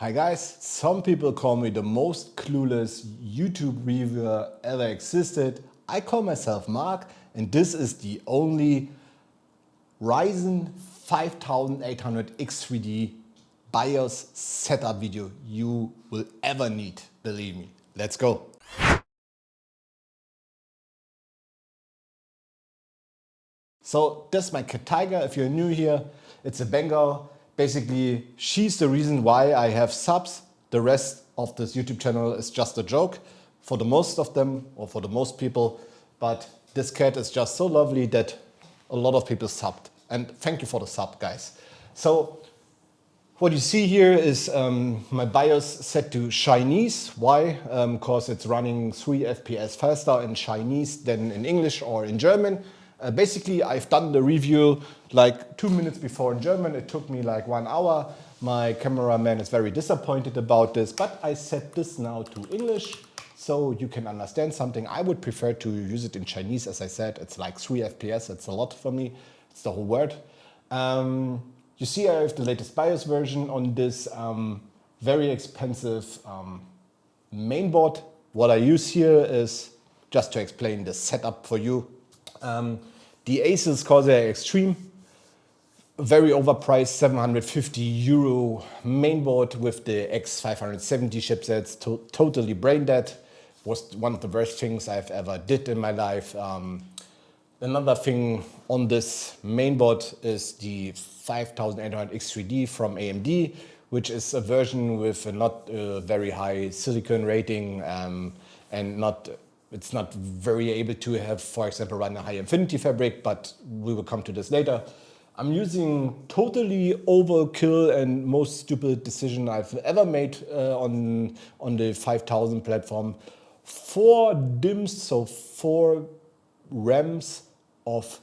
Hi guys, some people call me the most clueless YouTube reviewer ever existed. I call myself Mark and this is the only Ryzen 5800 X3D BIOS setup video you will ever need, believe me. Let's go. So this is my cat Tiger. If you're new here, it's a Bengal. Basically, she's the reason why I have subs. The rest of this YouTube channel is just a joke for the most of them or for the most people. But this cat is just so lovely that a lot of people subbed. And thank you for the sub, guys. So what you see here is my BIOS set to Chinese. Why? Because it's running 3 FPS faster in Chinese than in English or in German. Basically, I've done the review like 2 minutes before in German. It took me like 1 hour. My cameraman is very disappointed about this, but I set this now to English so you can understand something. I would prefer to use it in Chinese. As I said, it's like 3 FPS. It's a lot for me. It's the whole word. You see, I have the latest BIOS version on this very expensive mainboard. What I use here is, just to explain the setup for you, the ASUS Corsair Extreme, very overpriced 750 euro mainboard with the X570 chipsets, totally brain dead. Was one of the worst things I've ever did in my life. Another thing on this mainboard is the 5800 X3D from AMD, which is a version with a not very high silicon rating and it's not very able to have, for example, run a high Infinity fabric, but we will come to this later. I'm using totally overkill and most stupid decision I've ever made on the 5000 platform. 4 DIMMs, so 4 RAMs of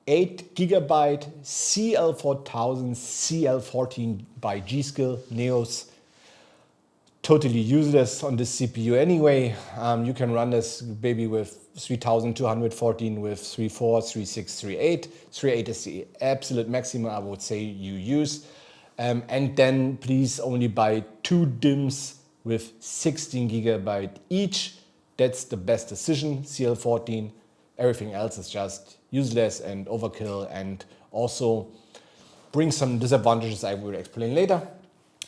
8 GB CL4000 CL14 by G.Skill Neos. Totally useless on this CPU anyway. You can run this baby with 3214 with 3.4, 3.6, 3.8. 3.8 is the absolute maximum I would say you use. And then please only buy 2 DIMMs with 16 GB each. That's the best decision, CL14. Everything else is just useless and overkill and also brings some disadvantages I will explain later.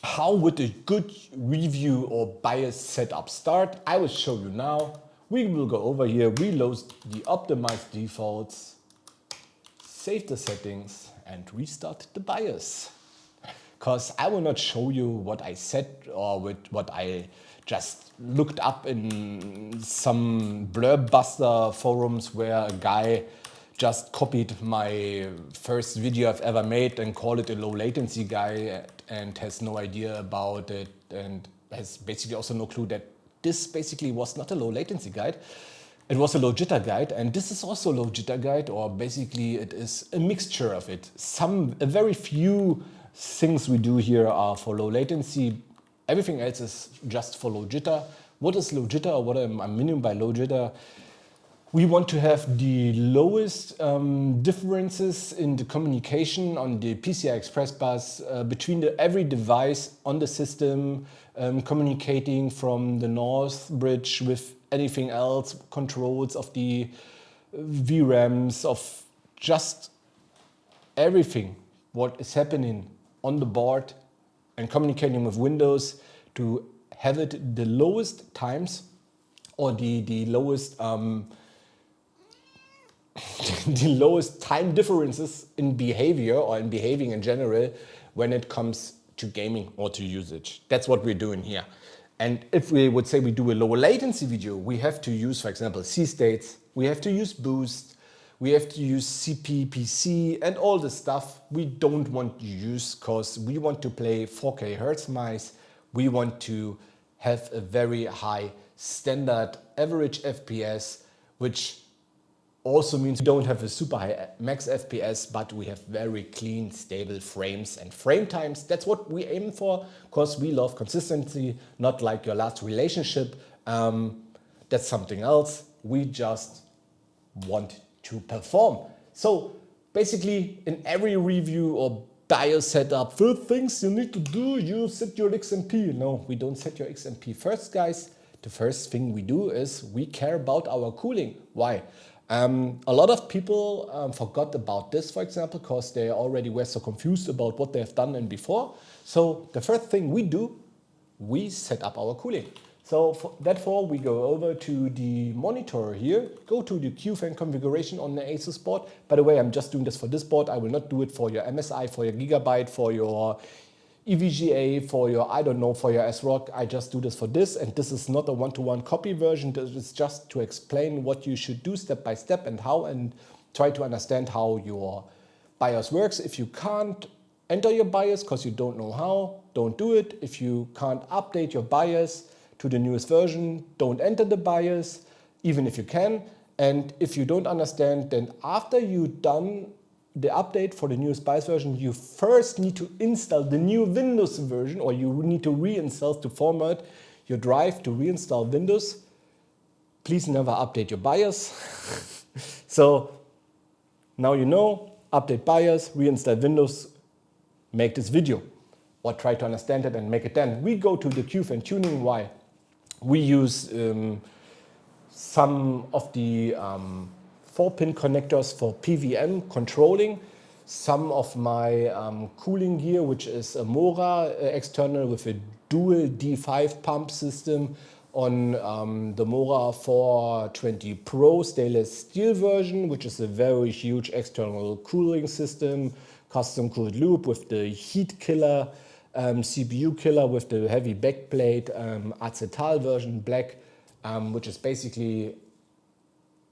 How would a good review or BIOS setup start? I will show you now. We will go over here, reload the optimized defaults, save the settings and restart the BIOS. Because I will not show you what I set or with what I just looked up in some Blurbuster forums where a guy just copied my first video I've ever made and called it a low latency guy and has no idea about it and has basically also no clue that this basically was not a low latency guide. It was a low jitter guide and this is also a low jitter guide, or basically it is a mixture of it. A very few things we do here are for low latency. Everything else is just for low jitter. What is low jitter or what I mean by low jitter? We want to have the lowest differences in the communication on the PCI Express bus between every device on the system, communicating from the north bridge with anything else, controls of the VRAMs, of just everything what is happening on the board and communicating with Windows to have it the lowest times or the lowest the lowest time differences in behavior or in behaving in general when it comes to gaming or to usage. That's what we're doing here. And if we would say we do a lower latency video, we have to use, for example, C-states, we have to use boost, we have to use CPPC and all the stuff we don't want to use because we want to play 4K Hertz mice. We want to have a very high standard average FPS, which also means we don't have a super high max FPS, but we have very clean, stable frames and frame times. That's what we aim for, because we love consistency, not like your last relationship. That's something else. We just want to perform. So basically in every review or BIOS setup. First things you need to do, you set your XMP. No, we don't set your XMP first, guys. The first thing we do is we care about our cooling. Why? A lot of people forgot about this, for example, because they already were so confused about what they have done in before. So the first thing we do, we set up our cooling. So therefore we go over to the monitor here, go to the QFan configuration on the ASUS board. By the way, I'm just doing this for this board. I will not do it for your MSI, for your Gigabyte, for your EVGA, for your, I don't know, for your SROC. I just do this for this, and this is not a one-to-one copy version. This is just to explain what you should do step by step and how, and try to understand how your BIOS works. If you can't enter your BIOS because you don't know how, don't do it. If you can't update your BIOS to the newest version, don't enter the BIOS, even if you can. And if you don't understand, then after you've done the update for the newest BIOS version, you first need to install the new Windows version, or you need to reinstall to format your drive to reinstall Windows. Please never update your BIOS. So now you know, update BIOS, reinstall Windows, make this video, or try to understand it and make it then. We go to the QFan tuning. Why? We use some of the 4-pin connectors for PWM controlling. Some of my cooling gear, which is a Mora external with a dual D5 pump system on the Mora 420 Pro stainless steel version, which is a very huge external cooling system, custom cooled loop with the heat killer, CPU killer with the heavy backplate, acetal version black, which is basically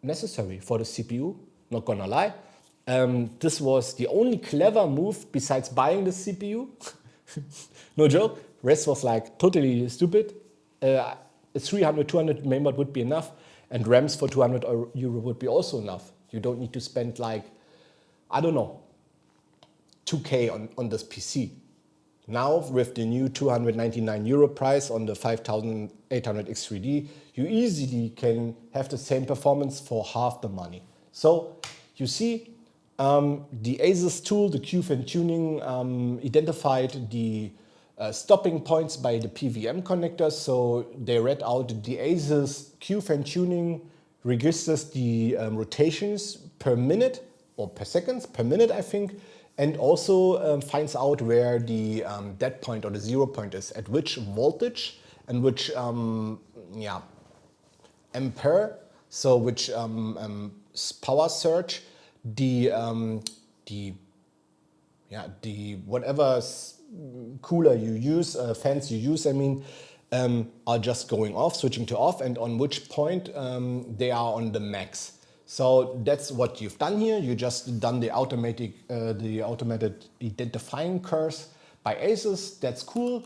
necessary for the CPU, not gonna lie. This was the only clever move besides buying the CPU. No joke, rest was like totally stupid. A 300, 200 mainboard would be enough, and RAMs for 200 euro would be also enough. You don't need to spend like, I don't know, 2K on this PC. Now with the new 299 euro price on the 5800 X3D, you easily can have the same performance for half the money. So you see, the ASUS tool, the QFan tuning, identified the stopping points by the PWM connectors. So they read out the ASUS QFan tuning registers the rotations per minute or per seconds, per minute I think, and also finds out where the dead point or the 0 point is, at which voltage and which ampere, so which power surge the whatever cooler you use, fans you use, I mean, are just going off, switching to off, and on which point they are on the max. So that's what you've done here. You just done the automated identifying curves by ASUS. That's cool.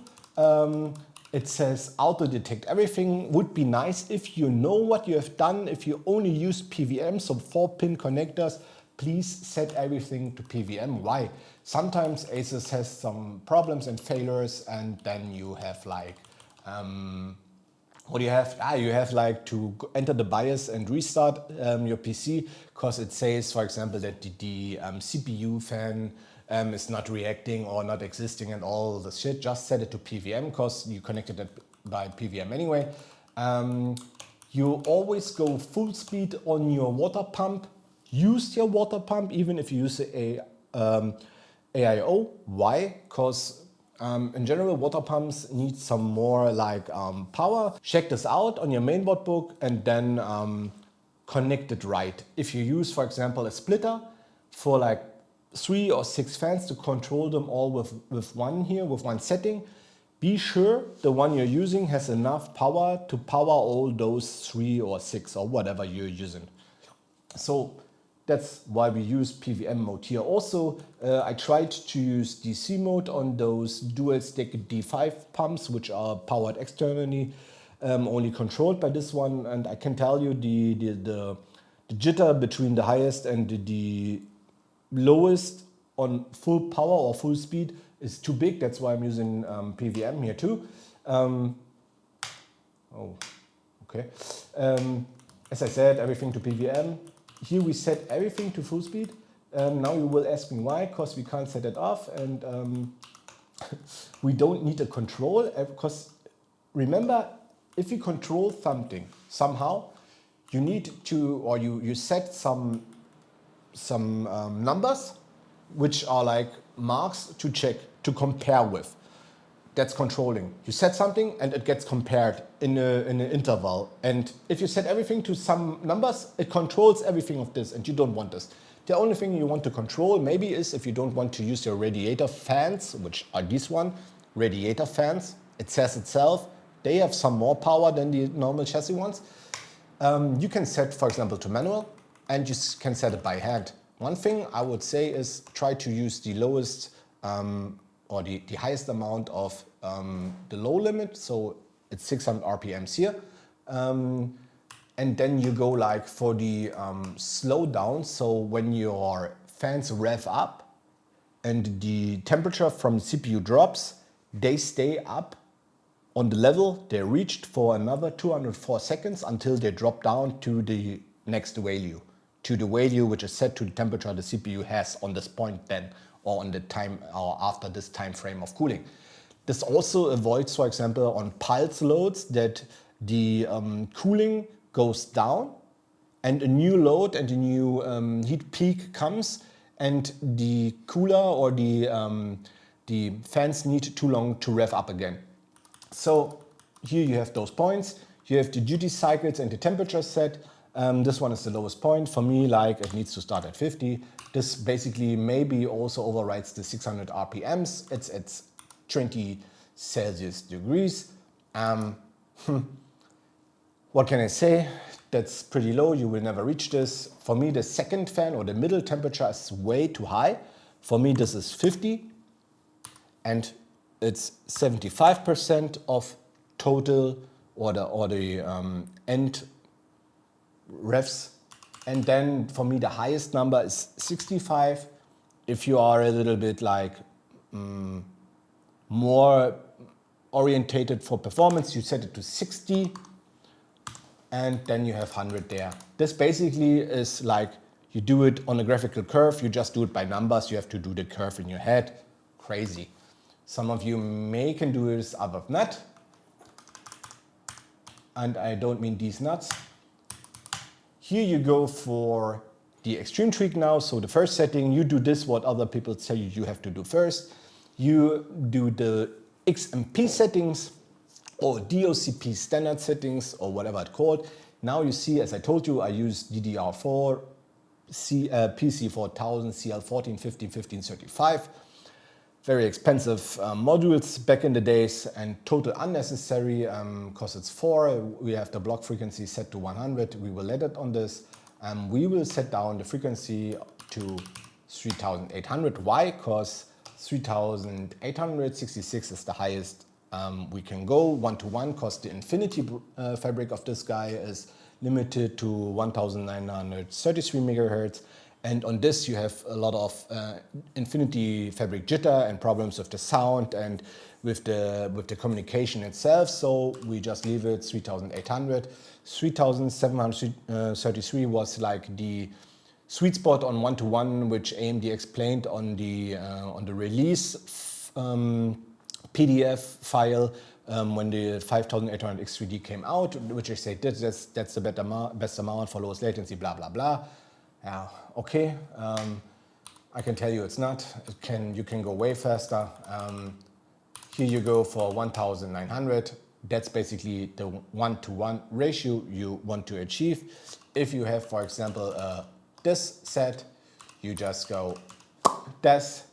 It says auto detect everything. Would be nice if you know what you have done. If you only use PWM, so 4-pin connectors, please set everything to PWM. Why? Sometimes ASUS has some problems and failures, and then you have like what do you have? You have like to enter the BIOS and restart your PC, because it says, for example, that the CPU fan is not reacting or not existing and all the shit. Just set it to PWM because you connected it by PWM anyway. You always go full speed on your water pump. Use your water pump even if you use a AIO. Why? Because in general, water pumps need some more like power. Check this out on your mainboard book and then connect it right. If you use, for example, a splitter for like 3 or 6 fans to control them all with one setting, be sure the one you're using has enough power to power all those 3 or 6 or whatever you're using. So that's why we use PWM mode here. Also, I tried to use DC mode on those dual stick D5 pumps, which are powered externally, only controlled by this one. And I can tell you the jitter between the highest and the lowest on full power or full speed is too big. That's why I'm using PWM here too. As I said, everything to PWM. Here we set everything to full speed. Now you will ask me why, because we can't set it off, and we don't need a control, because remember, if you control something somehow, you need to, or you set some numbers which are like marks to check, to compare with. That's controlling. You set something and it gets compared in an interval. And if you set everything to some numbers, it controls everything of this, and you don't want this. The only thing you want to control maybe is if you don't want to use your radiator fans, which are these one, radiator fans. It says itself, they have some more power than the normal chassis ones. You can set, for example, to manual, and you can set it by hand. One thing I would say is try to use the lowest or the highest amount of the low limit, so it's 600 RPMs here. And then you go like for the slow down, so when your fans rev up and the temperature from the CPU drops, they stay up on the level they reached for another 204 seconds until they drop down to the next value, to the value which is set to the temperature the CPU has on this point then, or on the time, or after this time frame of cooling. This also avoids, for example, on pulse loads that the cooling goes down and a new load and a new heat peak comes, and the cooler or the fans need too long to rev up again. So here you have those points. You have the duty cycles and the temperature set. This one is the lowest point. For me, like, it needs to start at 50. This basically maybe also overrides the 600 RPMs. It's at 20 Celsius degrees. What can I say? That's pretty low. You will never reach this. For me, the second fan or the middle temperature is way too high. For me, this is 50. And it's 75% of total or the end revs. And then for me, the highest number is 65. If you are a little bit like more orientated for performance, you set it to 60. And then you have 100 there. This basically is like, you do it on a graphical curve. You just do it by numbers. You have to do the curve in your head. Crazy. Some of you can do this, others not. And I don't mean these nuts. Here you go for the extreme tweak now. So the first setting, you do this, what other people tell you you have to do first. You do the XMP settings or DOCP standard settings or whatever it's called. Now you see, as I told you, I use DDR4, PC4000, CL14, 15, 1535. Very expensive modules back in the days and total unnecessary because it's 4. We have the block frequency set to 100. We will let it on this. We will set down the frequency to 3800. Why? Because 3866 is the highest we can go one-to-one, because the infinity fabric of this guy is limited to 1933 megahertz. And on this you have a lot of infinity fabric jitter and problems with the sound and with the communication itself. So we just leave it 3800. 3733 was like the sweet spot on one-to-one, which AMD explained on the release PDF file when the 5800 X3D came out, which I said that's the best amount for lowest latency, blah blah blah. Yeah, okay. I can tell you it's not. You can go way faster. Here you go for 1900. That's basically the one-to-one ratio you want to achieve. If you have, for example, this set, you just go this.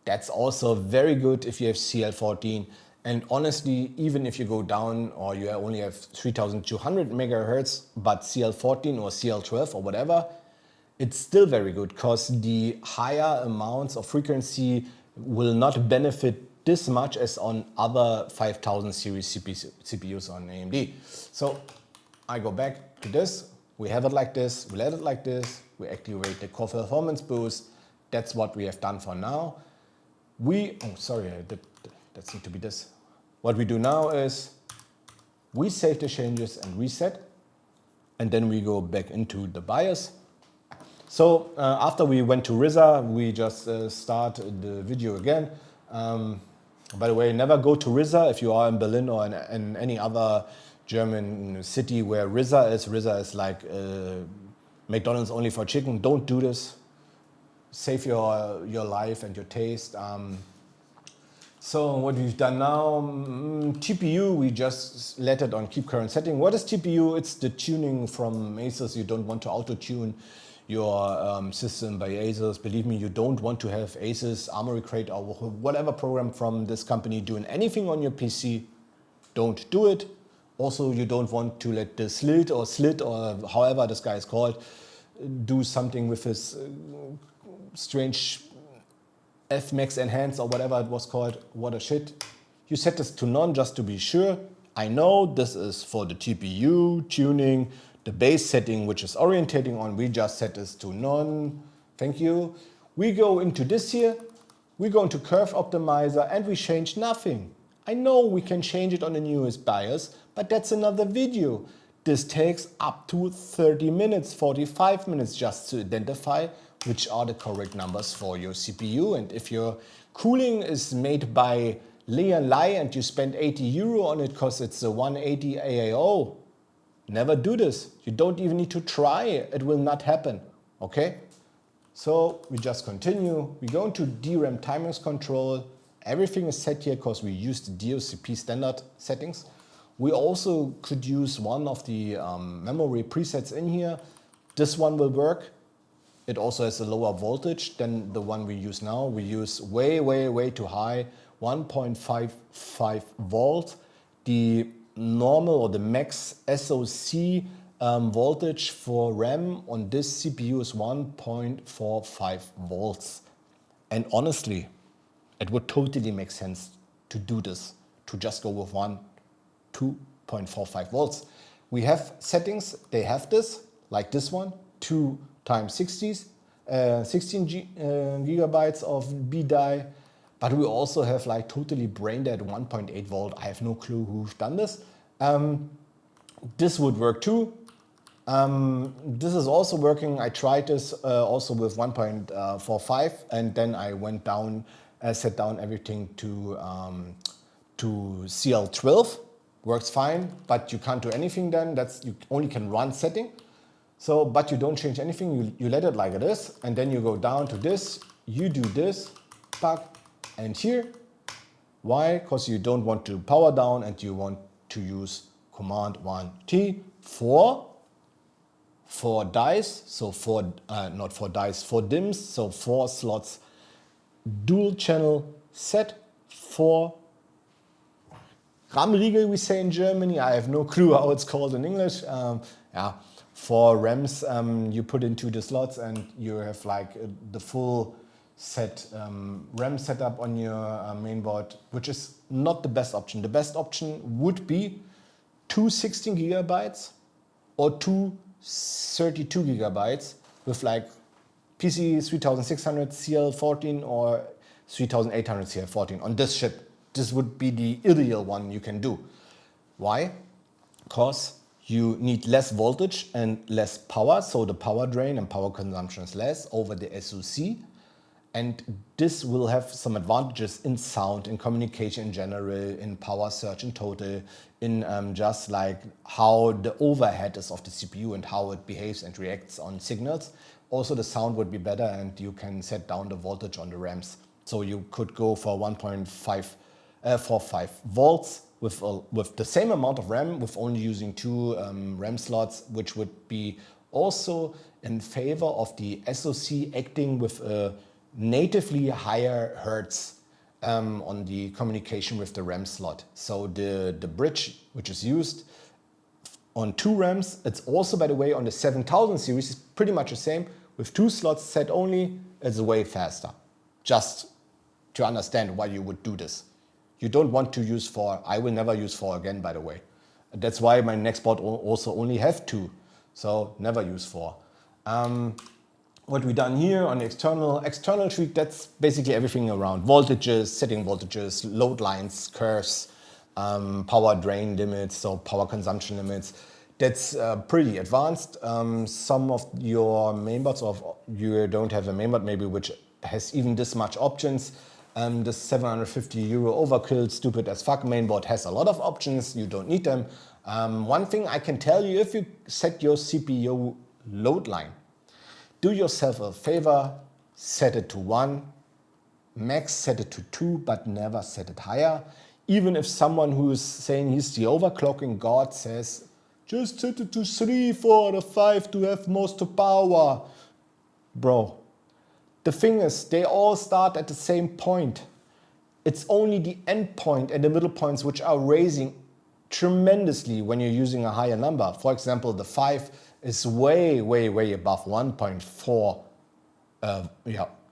That's also very good if you have CL14. And honestly, even if you go down or you only have 3200 megahertz, but CL14 or CL12 or whatever, it's still very good, because the higher amounts of frequency will not benefit this much as on other 5000 series CPUs on AMD. So I go back to this. We have it like this. We let it like this. We activate the core performance boost. That's what we have done for now. That seemed to be this. What we do now is we save the changes and reset, and then we go back into the BIOS. So after we went to RYZEN, we just start the video again. By the way, never go to RYZEN if you are in Berlin or in any other German city where RYZEN is. RYZEN is like McDonald's only for chicken. Don't do this. Save your life and your taste. So what we've done now, TPU, we just let it on keep current setting. What is TPU? It's the tuning from ASUS. You don't want to auto-tune your system by ASUS. Believe me, you don't want to have ASUS, Armory Crate, or whatever program from this company doing anything on your PC. Don't do it. Also, you don't want to let the slit or however this guy is called do something with his strange Fmax enhance or whatever it was called. What a shit. You set this to none just to be sure. I know this is for the TPU tuning, the base setting which is orientating on. We just set this to none. Thank you. We go into this here. We go into curve optimizer and we change nothing. I know we can change it on the newest BIOS, but that's another video. This takes up to 30 minutes, 45 minutes just to identify which are the correct numbers for your CPU. And if your cooling is made by Li and you spend 80 euro on it because it's a 180 AAO, never do this. You don't even need to try. It will not happen. Okay? So we just continue. We go into DRAM timings control. Everything is set here because we used the DOCP standard settings. We also could use one of the memory presets in here. This one will work. It also has a lower voltage than the one we use now. We use way too high, 1.55 volts. The normal or the max SoC voltage for RAM on this CPU is 1.45 volts. And honestly, it would totally make sense to do this, to just go with 2.45 volts. We have settings, they have this, like this one, 2 times 16 gigabytes of B die, but we also have like totally brain dead 1.8 volt. I have no clue who's done this. This would work too. This is also working. I tried this also with 1.45 and then I went down, set down everything to CL12. Works fine, but you can't do anything then. You only can run setting. So, but you don't change anything, you let it like it is, and then you go down to this, you do this, and here. Why? Because you don't want to power down and you want to use Command 1T for dice, so not for dice, for DIMMs, so 4 slots, dual channel set for RAM-Riegel, we say in Germany. I have no clue how it's called in English. For RAMs, you put into the slots and you have like the full set RAM setup on your mainboard, which is not the best option. The best option would be 2 16 gigabytes or 2 32 gigabytes with like PC 3600 CL14 or 3800 CL14 on this chip. This would be the ideal one you can do. Why? Because you need less voltage and less power, so the power drain and power consumption is less over the SoC. And this will have some advantages in sound, in communication in general, in power surge in total, in just like how the overhead is of the CPU and how it behaves and reacts on signals. Also the sound would be better and you can set down the voltage on the RAMs. So you could go for 1.45 volts with the same amount of RAM, with only using 2 RAM slots, which would be also in favor of the SoC acting with a natively higher hertz on the communication with the RAM slot. So the bridge which is used on 2 RAMs, it's also, by the way, on the 7000 series, is pretty much the same. With 2 slots set only, it's way faster. Just to understand why you would do this. You don't want to use 4. I will never use 4 again, by the way. That's why my next board also only have 2. So never use 4. What we done here on the external tweak, that's basically everything around voltages, setting voltages, load lines, curves, power drain limits, so power consumption limits. That's pretty advanced. Some of your mainboards, or you don't have a mainboard maybe which has even this much options. The 750 euro overkill, stupid as fuck mainboard has a lot of options. You don't need them. One thing I can tell you, if you set your CPU load line, do yourself a favor, set it to 1, max set it to 2, but never set it higher. Even if someone who is saying he's the overclocking god says, just set it to 3, 4 out of 5 to have most power. Bro, the thing is, they all start at the same point. It's only the end point and the middle points which are raising tremendously when you're using a higher number. For example, the 5 is way, way, way above 1.4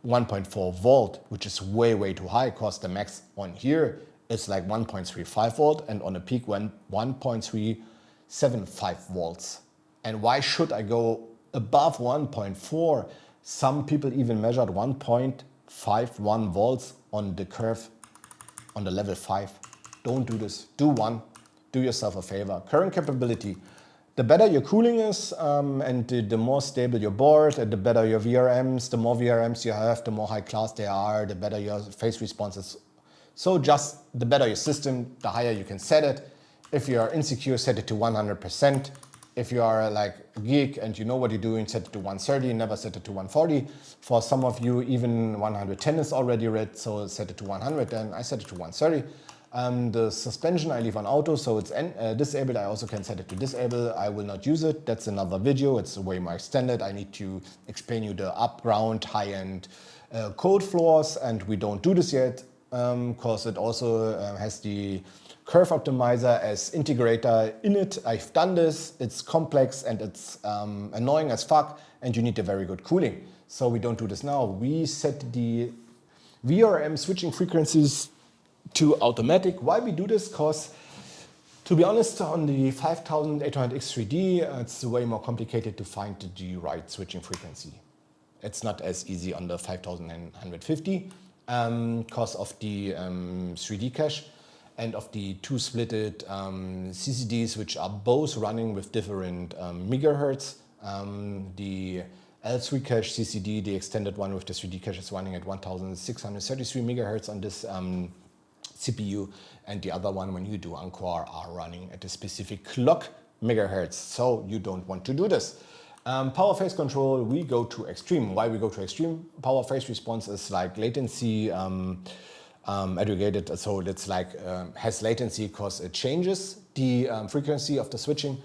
1.4 volt, which is way, way too high, because the max on here is like 1.35 volt and on a peak went 1.375 volts. And why should I go above 1.4? Some people even measured 1.51 volts on the curve on the level 5. Don't do this. Do 1. Do yourself a favor. Current capability. The better your cooling is and the more stable your board, and the better your VRMs, the more VRMs you have, the more high class they are, the better your phase response is. So just the better your system, the higher you can set it. If you are insecure, set it to 100%. If you are like a geek and you know what you're doing, set it to 130, never set it to 140. For some of you, even 110 is already red, so set it to 100, and I set it to 130. The suspension I leave on auto, so it's disabled. I also can set it to disable. I will not use it. That's another video. It's way more extended. I need to explain you the up-ground, high-end code floors, and we don't do this yet because it also has the curve optimizer as integrator in it. I've done this. It's complex and it's annoying as fuck, and you need a very good cooling. So we don't do this now. We set the VRM switching frequencies to automatic. Why we do this? Because, to be honest, on the 5800 X3D, it's way more complicated to find the right switching frequency. It's not as easy on the 5950 because of the 3D cache and of the two splitted CCDs, which are both running with different megahertz. The L3 cache CCD, the extended one with the 3D cache, is running at 1633 megahertz on this CPU, and the other one, when you do Encore, are running at a specific clock megahertz. So you don't want to do this. Power phase control, we go to extreme. Why we go to extreme? Power phase response is like latency aggregated, so it's like has latency because it changes the frequency of the switching.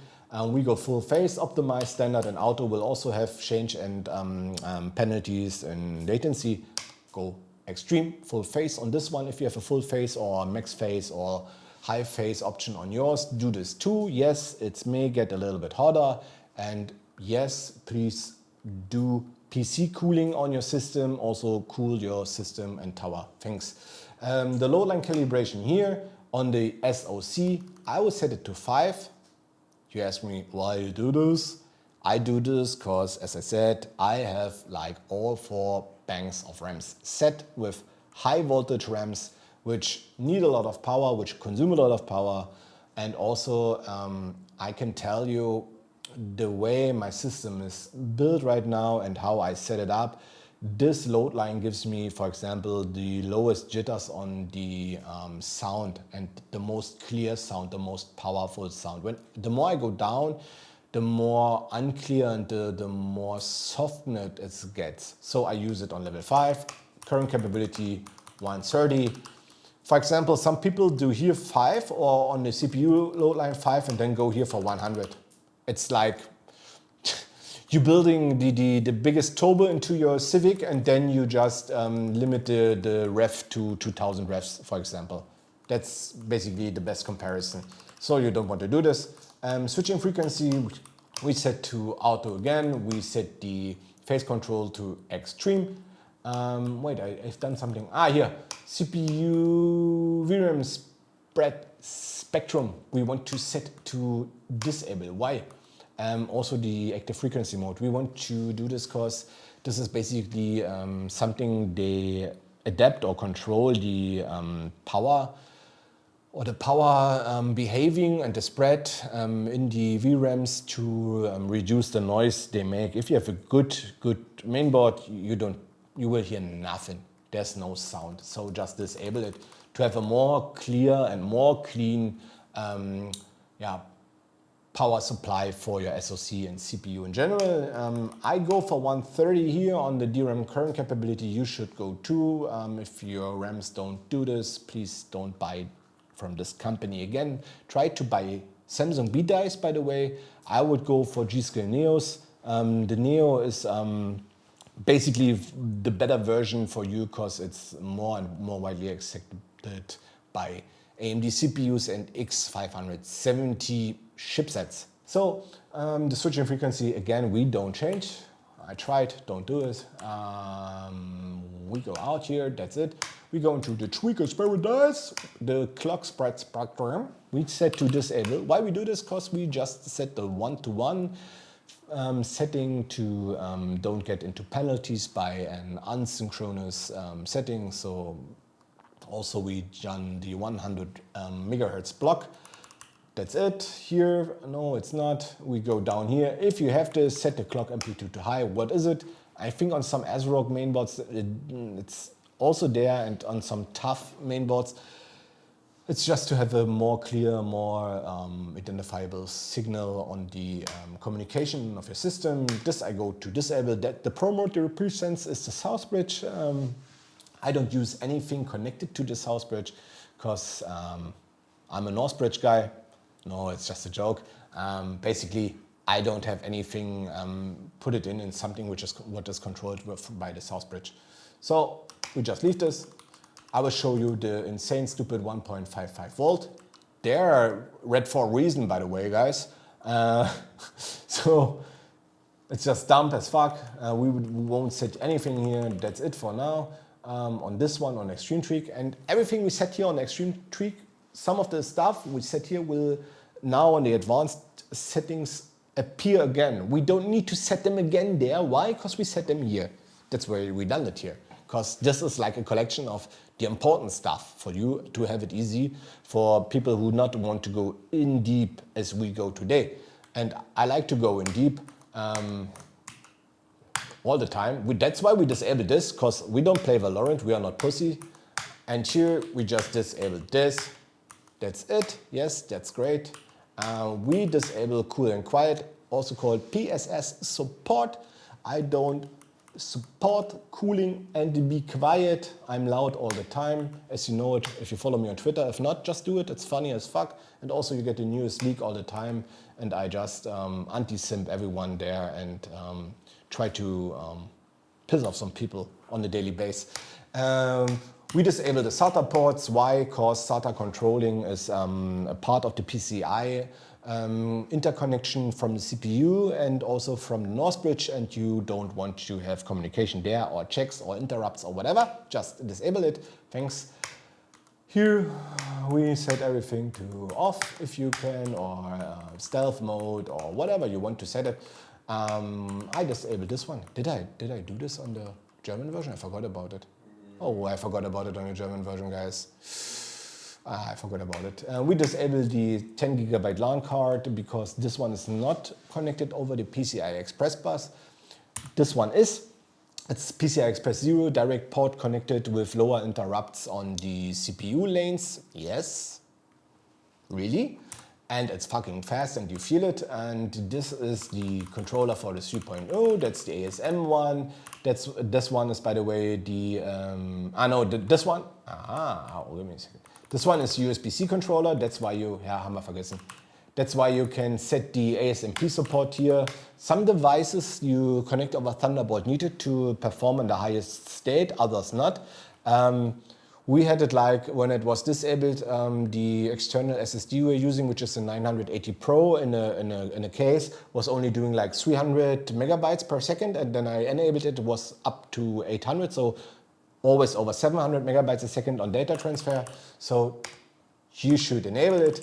We go full phase optimized. Standard and auto will also have change and penalties and latency. Go extreme, full phase on this one. If you have a full phase or max phase or high phase option on yours, do this too. Yes, it may get a little bit hotter, and yes, please do PC cooling on your system. Also cool your system and tower things. The load line calibration here on the SoC, I will set it to 5. You ask me why you do this? I do this because, as I said, I have like all 4 banks of RAMs set with high voltage RAMs, which need a lot of power, which consume a lot of power. And also I can tell you the way my system is built right now and how I set it up. This load line gives me, for example, the lowest jitters on the sound and the most clear sound, the most powerful sound. The more I go down, the more unclear and the more softened it gets. So I use it on level 5, current capability 130. For example, some people do here 5 or on the CPU load line 5 and then go here for 100. It's like you're building the biggest turbo into your Civic and then you just limit the ref to 2000 refs, for example. That's basically the best comparison. So you don't want to do this. Switching frequency, we set to auto again. We set the phase control to extreme. Wait, I've done something. Here, CPU VRAM spread spectrum. We want to set to disable. Why? Also the active frequency mode. We want to do this because this is basically something they adapt or control the power or the power behaving and the spread in the VRAMs to reduce the noise they make. If you have a good mainboard, you will hear nothing. There's no sound. So just disable it to have a more clear and more clean power supply for your SoC and CPU in general. I go for 130 here on the DRAM current capability. You should go too. If your RAMs don't do this, please don't buy from this company again. Try to buy Samsung B dies, by the way. I would go for G-Skill Neos. The Neo is basically the better version for you because it's more and more widely accepted by AMD CPUs and X570 chipsets. So the switching frequency, again, we don't change. I tried, don't do it. We go out here, that's it. We go into the Tweaker's Paradise, the clock spread spectrum. We set to disable. Why we do this? Because we just set the one-to-one setting to don't get into penalties by an asynchronous setting. So also we done the 100 megahertz block. That's it. Here, no, it's not. We go down here. If you have to set the clock amplitude to high, what is it? I think on some ASRock mainboards, it's also there, and on some tough mainboards, it's just to have a more clear, more identifiable signal on the communication of your system. This I go to disable. That the Pro mode represents is the South Bridge. I don't use anything connected to the South Bridge because I'm a North Bridge guy. No, it's just a joke. Basically, I don't have anything put it in something which is what is controlled by the South Bridge. So we just leave this. I will show you the insane stupid 1.55 volt. They're red for a reason, by the way, guys. So it's just dumb as fuck. We won't set anything here. That's it for now. On this one, on Extreme Tweak, and everything we set here on Extreme Tweak, some of the stuff we set here will now on the advanced settings appear again. We don't need to set them again there. Why? Because we set them here. That's why we done it here. Because this is like a collection of the important stuff for you to have it easy for people who not want to go in deep as we go today. And I like to go in deep all the time. That's why we disable this, because we don't play Valorant. We are not pussy. And here we just disable this. That's it. Yes, that's great. We disable cool and quiet, also called PSS support. I don't support cooling and be quiet. I'm loud all the time, as you know it if you follow me on Twitter. If not, just do it. It's funny as fuck. And also you get the newest leak all the time. And I just anti-simp everyone there and try to piss off some people on a daily basis. We disable the SATA ports. Why? Because SATA controlling is a part of the PCI interconnection from the CPU and also from the North Bridge, and you don't want to have communication there or checks or interrupts or whatever. Just disable it. Thanks. Here we set everything to off if you can, or stealth mode or whatever you want to set it. I disabled this one. Did I do this on the German version? I forgot about it. Oh, I forgot about it on the German version, guys. I forgot about it. We disabled the 10 GB LAN card because this one is not connected over the PCI Express bus. This one is. It's PCI Express 0, direct port connected with lower interrupts on the CPU lanes. Yes. Really? And it's fucking fast and you feel it. And this is the controller for the 3.0. That's the ASM one. This one is, by the way, the this one. Wait a second. This one is USB-C controller. That's why you, haben wir vergessen. That's why you can set the ASMP support here. Some devices you connect over Thunderbolt needed to perform in the highest state, others not. We had it like when it was disabled, the external SSD we're using, which is a 980 Pro in a case, was only doing like 300 megabytes per second, and then I enabled it, it was up to 800, so always over 700 megabytes a second on data transfer. So you should enable it.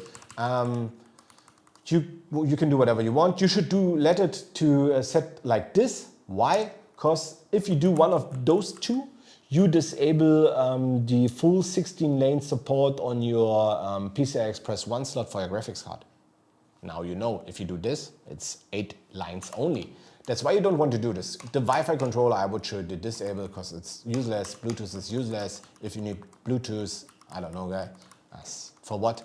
You can do whatever you want. You should let it to set like this. Why? Because if you do one of those two, you disable the full 16 lane support on your PCI Express 1 slot for your graphics card. Now you know, if you do this, it's 8 lines only. That's why you don't want to do this. The Wi-Fi controller, I would show you disable because it's useless. Bluetooth is useless. If you need Bluetooth, I don't know, guys, for what?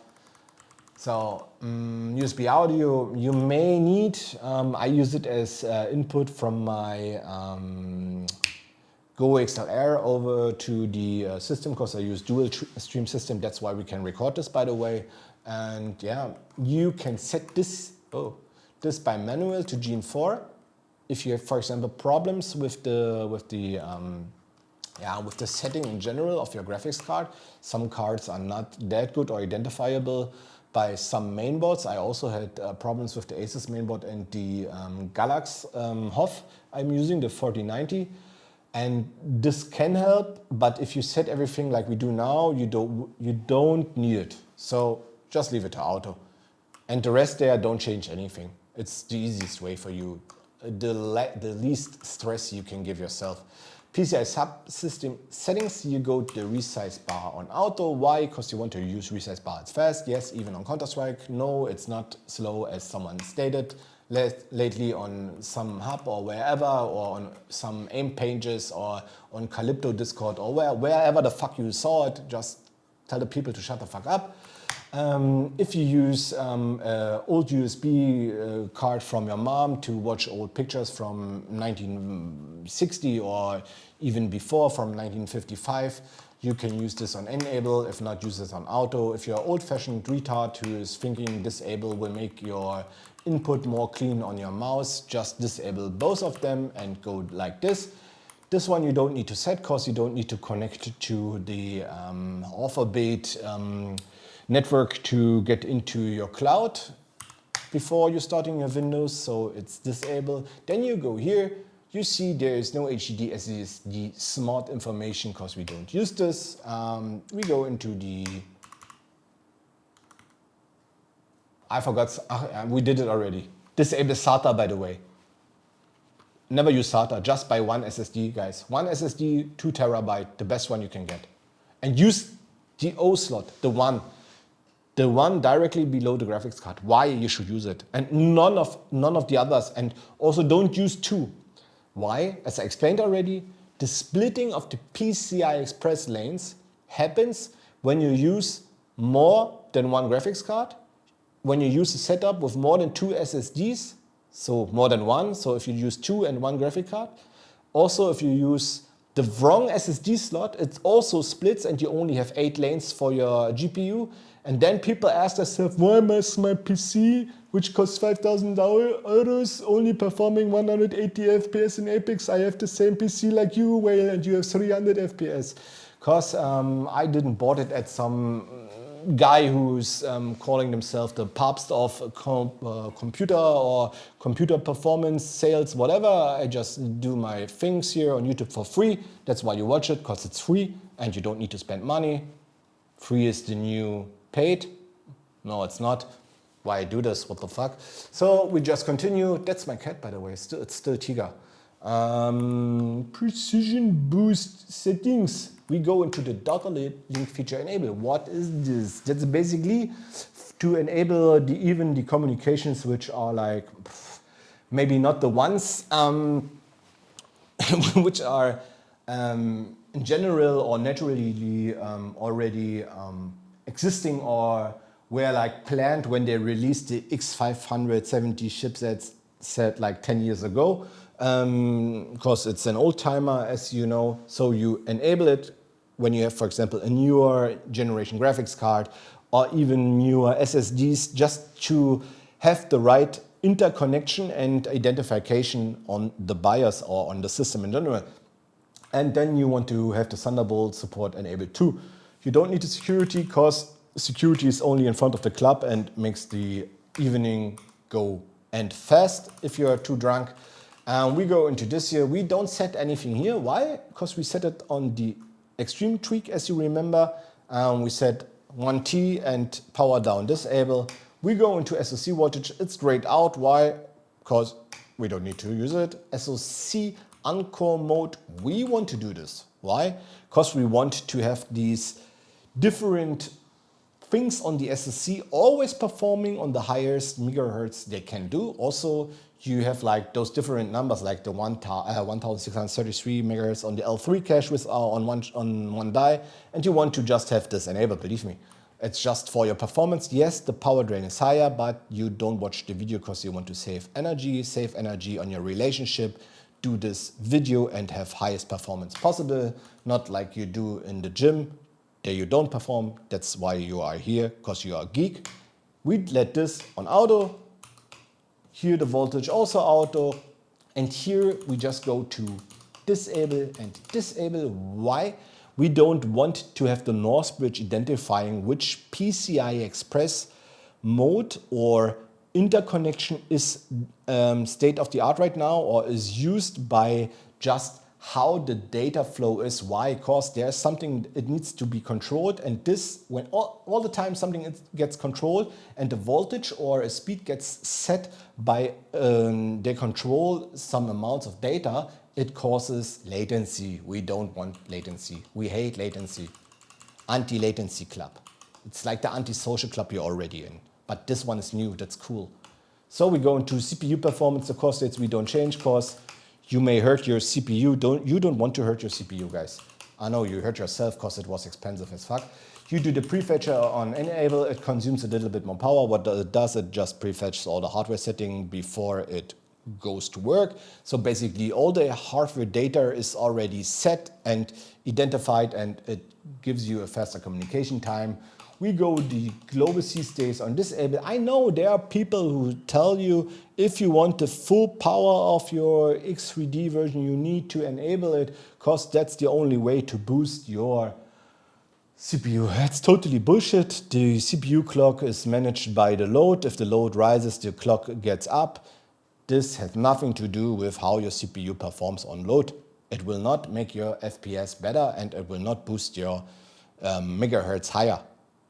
So USB audio, you may need. I use it as input from my Go XLR over to the system because I use dual stream system. That's why we can record this, by the way. And yeah, you can set this by manual to Gen 4. If you have, for example, problems with the setting in general of your graphics card, some cards are not that good or identifiable by some mainboards. I also had problems with the ASUS mainboard and the Galax HOF I'm using, the 4090. And this can help, but if you set everything like we do now, you don't need it. So just leave it to auto. And the rest there, don't change anything. It's the easiest way for you. The least stress you can give yourself. PCI subsystem settings, you go to the resize bar on auto. Why? Because you want to use resize bar. It's fast, yes, even on Counter-Strike. No, it's not slow as someone stated. Lately on some hub or wherever, or on some AIM pages or on Calypto Discord or wherever the fuck you saw it, just tell the people to shut the fuck up. If you use old USB card from your mom to watch old pictures from 1960 or even before, from 1955, you can use this on enable. If not, use this on auto. If you're old-fashioned retard who is thinking disable will make your input more clean on your mouse, just disable both of them and go like this. This one you don't need to set because you don't need to connect to the Alphabet network to get into your cloud before you're starting your Windows, so it's disabled. Then you go here, you see there is no HDD SSD smart information because we don't use this. We go into the, I forgot, we did it already. Disable SATA, by the way. Never use SATA, just buy one SSD, guys. One SSD, 2 terabyte, the best one you can get. And use the O slot, the one directly below the graphics card. Why you should use it? And none of the others. And also don't use 2. Why? As I explained already, the splitting of the PCI Express lanes happens when you use more than one graphics card, when you use a setup with more than 2 SSDs, so more than one, so if you use 2 and 1 graphic card. Also, if you use the wrong SSD slot, it also splits and you only have 8 lanes for your GPU. And then people ask themselves, why is my PC, which costs €5,000, only performing 180 FPS in Apex? I have the same PC like you, Whale, and you have 300 FPS. Because I didn't bought it at some guy who's calling himself the Papst of computer or computer performance sales, whatever. I just do my things here on YouTube for free. That's why you watch it, because it's free and you don't need to spend money. Free is the new paid. No, it's not. Why I do this? What the fuck? So we just continue. That's my cat, by the way. It's still Tiger. Precision boost settings. We go into the data link feature enable. What is this? That's basically to enable even the communications which are like maybe not the ones which are in general or naturally already existing or were like planned when they released the X570 chipsets set like 10 years ago. Because it's an old timer, as you know, so you enable it when you have, for example, a newer generation graphics card or even newer SSDs, just to have the right interconnection and identification on the BIOS or on the system in general. And then you want to have the Thunderbolt support enabled too. You don't need the security because security is only in front of the club and makes the evening go end fast if you are too drunk. We go into this here. We don't set anything here. Why? Because we set it on the extreme tweak, as you remember. We set 1T and power down disable. We go into SoC voltage. It's grayed out. Why? Because we don't need to use it. SoC Encore mode. We want to do this. Why? Because we want to have these different things on the SoC always performing on the highest megahertz they can do. Also, you have like those different numbers, like the 1633 megahertz on the L3 cache with on one die, and you want to just have this enabled. Believe me, it's just for your performance. Yes, the power drain is higher, but you don't watch the video because you want to save energy on your relationship. Do this video and have highest performance possible, not like you do in the gym. There you don't perform. That's why you are here, because you are a geek. We let this on auto. Here the voltage also auto. And here we just go to disable and disable. Why? We don't want to have the North bridge identifying which PCI Express mode or interconnection is state of the art right now, or is used by just how the data flow is. Why? Because there's something, it needs to be controlled, and this, when all the time something gets controlled and the voltage or a speed gets set by they control some amounts of data, it causes latency. We don't want latency. We hate latency. Anti-latency club. It's like the anti-social club you're already in. But this one is new, that's cool. So we go into CPU performance. The core states we don't change because you may hurt your CPU. You don't want to hurt your CPU, guys. I know you hurt yourself because it was expensive as fuck. You do the prefetcher on enable, it consumes a little bit more power. What it does, it just prefetches all the hardware setting before it goes to work. So basically all the hardware data is already set and identified, and it gives you a faster communication time. We go the global C states on disable. I know there are people who tell you if you want the full power of your X3D version, you need to enable it because that's the only way to boost your CPU. That's totally bullshit. The CPU clock is managed by the load. If the load rises, the clock gets up. This has nothing to do with how your CPU performs on load. It will not make your FPS better, and it will not boost your megahertz higher.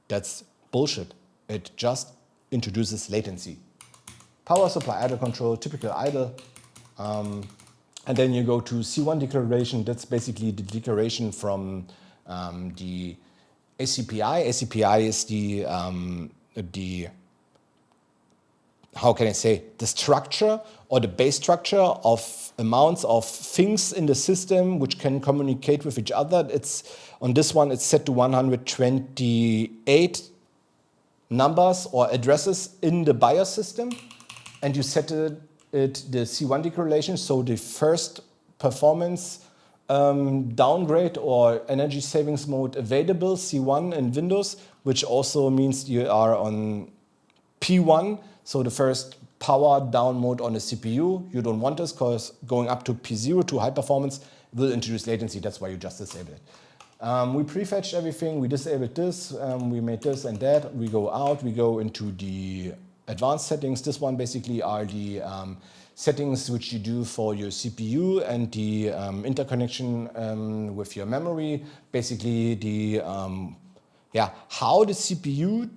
That's bullshit. It just introduces latency. Power supply idle control, typical idle. And then you go to C1 declaration. That's basically the declaration from the ACPI. ACPI is the how can I say, the structure or the base structure of amounts of things in the system which can communicate with each other. It's on this one, it's set to 128 numbers or addresses in the BIOS system, and you set it the C1 declaration, so the first performance downgrade or energy savings mode available, C1 in Windows, which also means you are on P1, so the first power down mode on the CPU. You don't want this because going up to P0 to high performance will introduce latency. That's why you just disable it. We prefetched everything, we disabled this, we made this and that. We go out, we go into the advanced settings. This one basically are the settings which you do for your CPU and the interconnection with your memory. Basically the how the CPU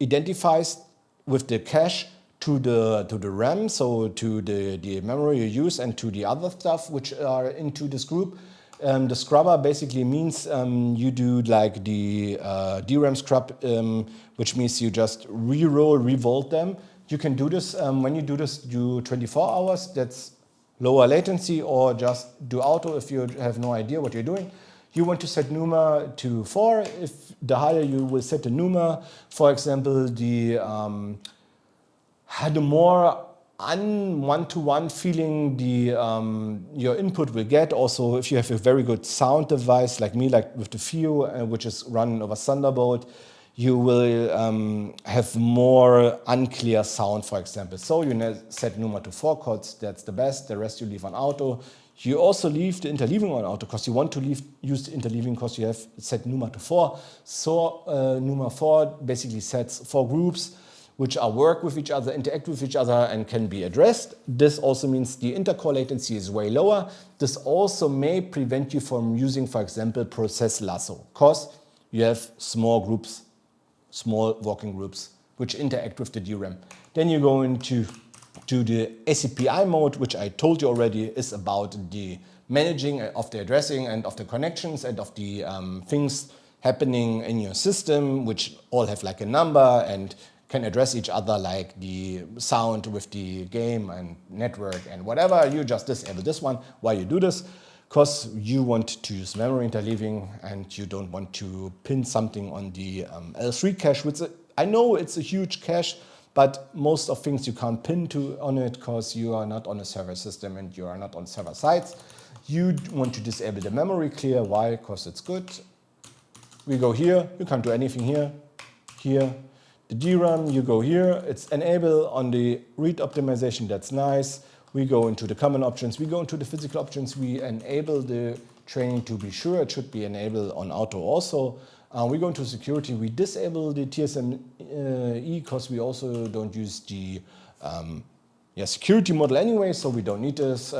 identifies with the cache to the RAM, so to the memory you use, and to the other stuff which are into this group. The scrubber basically means you do like the DRAM scrub, which means you just revolt them. You can do this, when you do this, do 24 hours, that's lower latency, or just do auto if you have no idea what you're doing. You want to set NUMA to 4. If the higher you will set the NUMA, for example, the more one-to-one feeling your input will get. Also, if you have a very good sound device like me, like with the FIO, which is run over Thunderbolt, you will have more unclear sound, for example. So you set NUMA to 4 chords, that's the best. The rest you leave on auto. You also leave the interleaving on auto because you want to use the interleaving because you have set NUMA to 4. So NUMA 4 basically sets 4 groups which work with each other, interact with each other, and can be addressed. This also means the intercore latency is way lower. This also may prevent you from using, for example, process lasso, because you have small groups, small working groups, which interact with the DRAM. Then you go into the ACPI mode, which I told you already is about the managing of the addressing and of the connections and of the things happening in your system, which all have like a number and can address each other, like the sound with the game and network and whatever. You just disable this one. Why you do this? Because you want to use memory interleaving and you don't want to pin something on the L3 cache, which I know it's a huge cache, but most of things you can't pin to on it because you are not on a server system and you are not on server sites. You want to disable the memory clear. Why? Because it's good. We go here, you can't do anything here, here. The DRAM, you go here, it's enable on the read optimization, that's nice. We go into the common options, we go into the physical options, we enable the training to be sure, it should be enabled on auto also. We go into security, we disable the TSME because we also don't use the security model anyway, so we don't need this.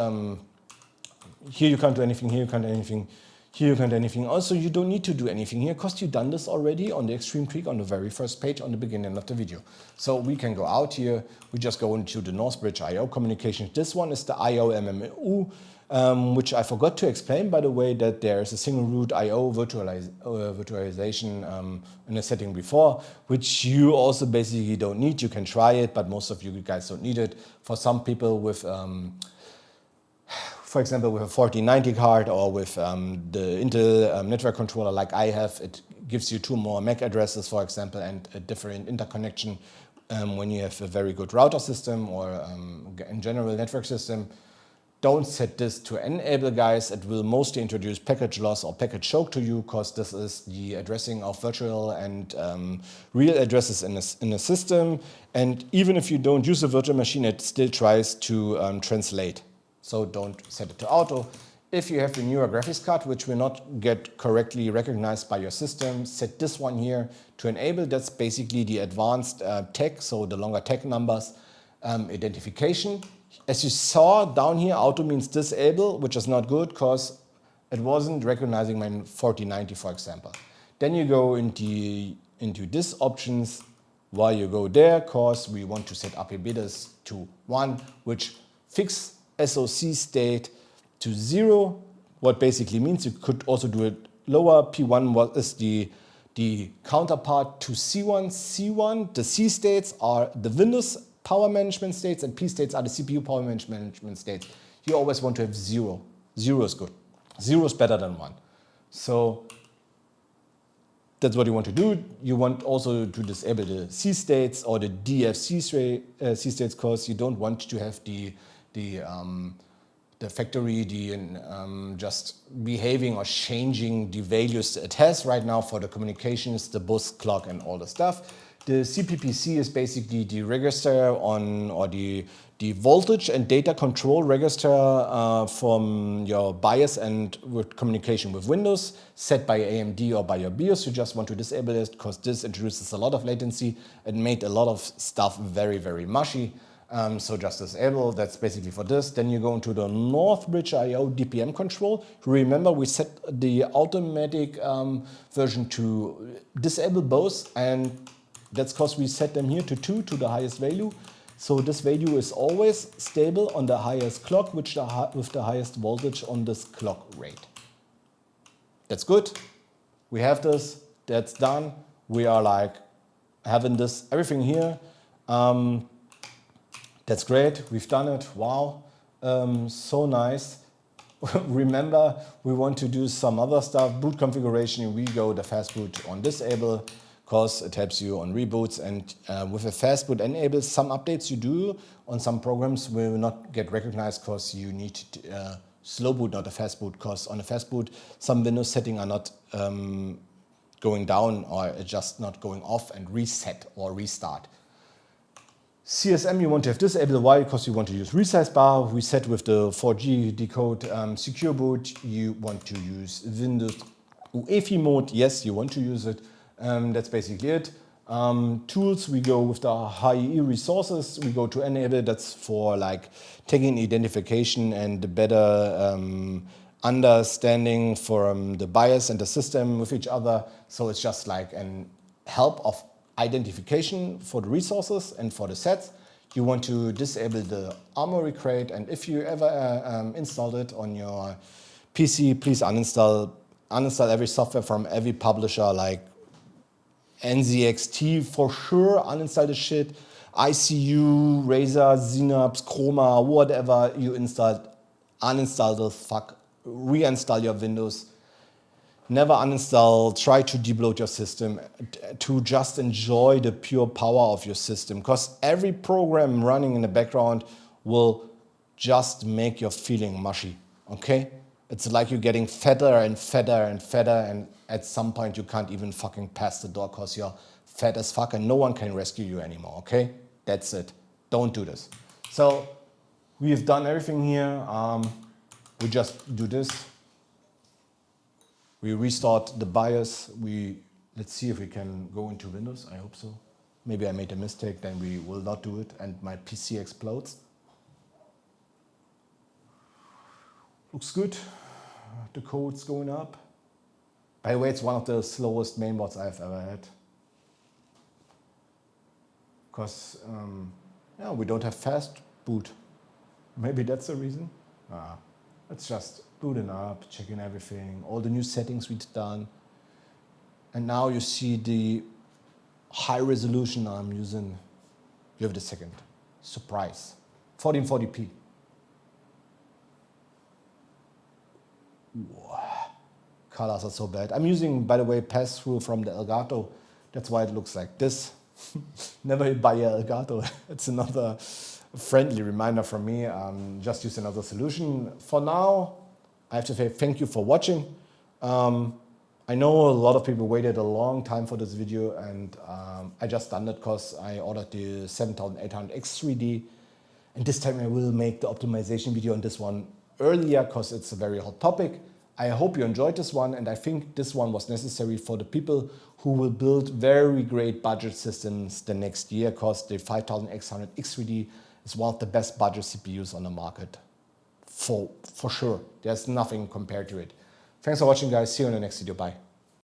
Here you can't do anything, here you can't do anything. Here you can't do anything. Also, you don't need to do anything here because you've done this already on the Extreme Tweak on the very first page on the beginning of the video. So we can go out here. We just go into the Northbridge I/O communication. This one is the I/O MMU, which I forgot to explain, by the way, that there is a single root I/O virtualization in a setting before, which you also basically don't need. You can try it, but most of you guys don't need it. For some people with for example, with a 4090 card or with the Intel network controller like I have, it gives you 2 more MAC addresses, for example, and a different interconnection when you have a very good router system or in general network system. Don't set this to enable, guys. It will mostly introduce package loss or package choke to you because this is the addressing of virtual and real addresses in a system. And even if you don't use a virtual machine, it still tries to translate. So don't set it to auto. If you have the newer graphics card, which will not get correctly recognized by your system, set this one here to enable. That's basically the advanced tag, so the longer tag numbers identification. As you saw down here, auto means disable, which is not good because it wasn't recognizing my 4090, for example. Then you go into this options. Why you go there? Because we want to set up betas to 1, which fix SOC state to 0, what basically means you could also do it lower. P1 is the counterpart to C1. C1, the C states are the Windows power management states and P states are the CPU power management states. You always want to have 0. 0 is good. 0 is better than 1. So that's what you want to do. You want also to disable the C states or the DFC C states because you don't want to have the factory just behaving or changing the values it has right now for the communications, the bus, clock, and all the stuff. The CPPC is basically the register or the voltage and data control register from your BIOS and with communication with Windows, set by AMD or by your BIOS. You just want to disable it because this introduces a lot of latency and made a lot of stuff very, very mushy. So just disable, that's basically for this. Then you go into the Northbridge I/O DPM control. Remember, we set the automatic version to disable both, and that's because we set them here to 2, to the highest value. So this value is always stable on the highest clock, with the highest voltage on this clock rate. That's good. We have this, that's done. We are like having this, everything here. That's great, we've done it, wow, so nice. Remember, we want to do some other stuff. Boot configuration, we go the fast boot on disable, because it helps you on reboots. And with a fast boot enable, some updates you do on some programs will not get recognized because you need to, slow boot, not a fast boot, because on a fast boot, some Windows settings are not going down or just not going off and reset or restart. CSM you want to have disabled. Why? Because you want to use resize bar. We set with the 4G decode secure boot. You want to use Windows UEFI mode. Yes, you want to use it. That's basically it. Tools, we go with the HIE resources. We go to enable. That's for like tagging identification and the better understanding from the BIOS and the system with each other. So it's just like an help of identification for the resources and for the sets. you want to disable the Armory crate, and if you ever installed it on your PC, please uninstall every software from every publisher like NZXT for sure, uninstall the shit. ICU, Razer, Synapse, Chroma, whatever you installed, uninstall the fuck, reinstall your Windows. Never uninstall, try to debloat your system to just enjoy the pure power of your system, because every program running in the background will just make your feeling mushy, okay? It's like you're getting fatter and fatter and fatter, and at some point you can't even fucking pass the door because you're fat as fuck and no one can rescue you anymore, okay? That's it. Don't do this. So we've done everything here. We just do this. We restart the BIOS. Let's see if we can go into Windows. I hope so. Maybe I made a mistake, then we will not do it and my PC explodes. Looks good. The code's going up. By the way, it's one of the slowest mainboards I've ever had. Because yeah, we don't have fast boot. Maybe that's the reason. It's just booting up, checking everything, all the new settings we've done. And now you see the high resolution I'm using. Give it a second. Surprise. 1440p. Colors are so bad. I'm using, by the way, pass-through from the Elgato. That's why it looks like this. Never buy a Elgato. It's another friendly reminder from me. Just use another solution. For now, I have to say thank you for watching. I know a lot of people waited a long time for this video, and I just done it because I ordered the 7800 X3D. And this time I will make the optimization video on this one earlier because it's a very hot topic. I hope you enjoyed this one, and I think this one was necessary for the people who will build very great budget systems the next year, because the 5800 X3D is one of the best budget CPUs on the market. For sure. There's nothing compared to it. Thanks for watching, guys. See you in the next video. Bye.